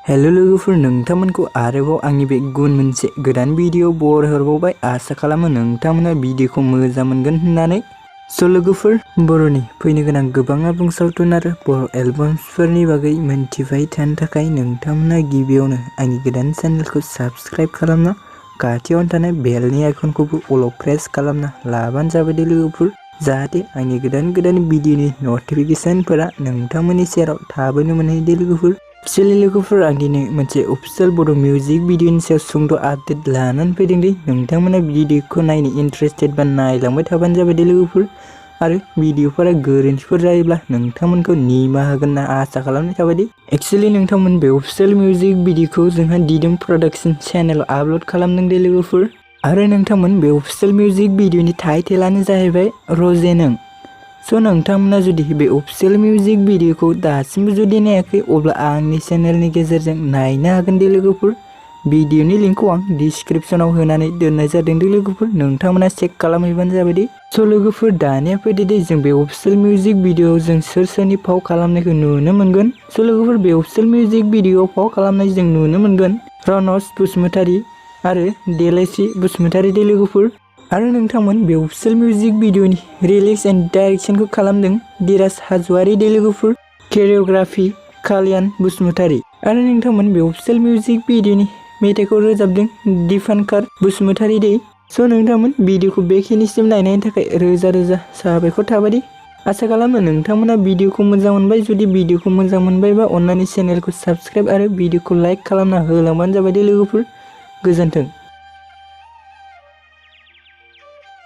Hello लोगोफोर, नोंथांमोनखौ आरोबाव आंनि बे गुबुन मोनसे गोदान भिडिअ बरायहरबावबाय। आसा खालामो नोंथांमोना भिडिअखौ मोजां मोनगोन होननानै। स' लोगोफोर, बर'नि फैनो गोनां गोबां आबुं सावथुन आरो बर' एलबामफोरनि बागै मोनथिबाय थानो थाखाय नोंथांमोना गिबियावनो आंनि गोदान चेनेलखौ साबस्क्राइब खालामना खाथियावनो थानाय बेलनि आइकनखौबो अल प्रेस खालामना लाबानो जाबाय दे लोगोफोर, जाहाथे आंनि गोदान भिडिअनि नटिफिकेशनफोरा नोंथांमोननि सेराव थाबैनो मोनहैयो दे लोगोफोर। एक्चुअली लोगोफोर, आं दिनै मोनसे अफिशियेल बड' मिउजिक भिडिअनि सायाव सुंद' आपडेट लानानै फैदों दि नोंथांमोना भिडिअखौ नायनो इन्टारेस्टेड बा नायलांबाय थाबानो जाबाय दे लोगोफोर। आरो भिडिअफोरा गोरोन्थिफोर जायोब्ला नोंथांमोनखौ निमाहा होगोन होनना आसा खालामनाय थाबाय दि। एक्चुअली नोंथांमोन बे अफिशियेल मिउजिक भिडिअखौ जोंहा दिदोम प्रडाक्शन चेनेलाव आपल'ड खालामदों दे लोगोफोर। आरो नोंथांमोन बे अफिशियेल मिउजिक भिडिअनि टाइटेलानो जाहैबाय रजे नों। स' नोंथांमोना जुदि बे अफिशियेल मिउजिक भिडिअखौ दासिमबो जुदि नायाखै, अब्ला आंनि चेनेलनि गेजेरजों नायनो हागोन दे लोगोफोर। भिडिअनि लिंकखौ आं डिसक्रिप्शनाव होनानै दोननाय जादों दे लोगोफोर, नोंथांमोना चेक खालामहैबानो जाबाय दे। स' लोगोफोर, दानिया फैदो दे जों बे अफिशियेल मिउजिक भिडिअआव जों सोरनि फाव खालामनायखौ नुनो मोनगोन। स' लोगोफोर, बे अफिशियेल मिउजिक भिडिअआव फाव खालामनाय जों नुनो मोनगोन रनज बसुमतारी आरो देलायस्रि बसुमतारी दे लोगोफोर। आरो नोंथांमोन बे अफिशियेल मिउजिक भिडिअनि रिलिक्स एन्ड डाइरेक्शनखौ खालामदों धीराज हाज'वारी दे लोगोफोर। केरिय'ग्राफि कल्याण बसुमतारी। आरो नोंथांमोन बे अफिशियेल मिउजिक भिडिअनि मेथाइखौ रोजाबदों दीपानकार बसुमतारी दे। स' नोंथांमोन भिडिअखौ बेखिनिसिम नायनायनि थाखाय रोजा साबायखर थाबाय दे। आसा खालामो नोंथांमोना भिडिअखौ मोजां मोनबाय। जुदि भिडिअखौ मोजां मोनबायबा अन्नानै चेनेलखौ साबस्क्राइब आरो भिडिअखौ लाइक खालामना होलांबानो जाबाय दे लोगोफोर। गोजोन्थों।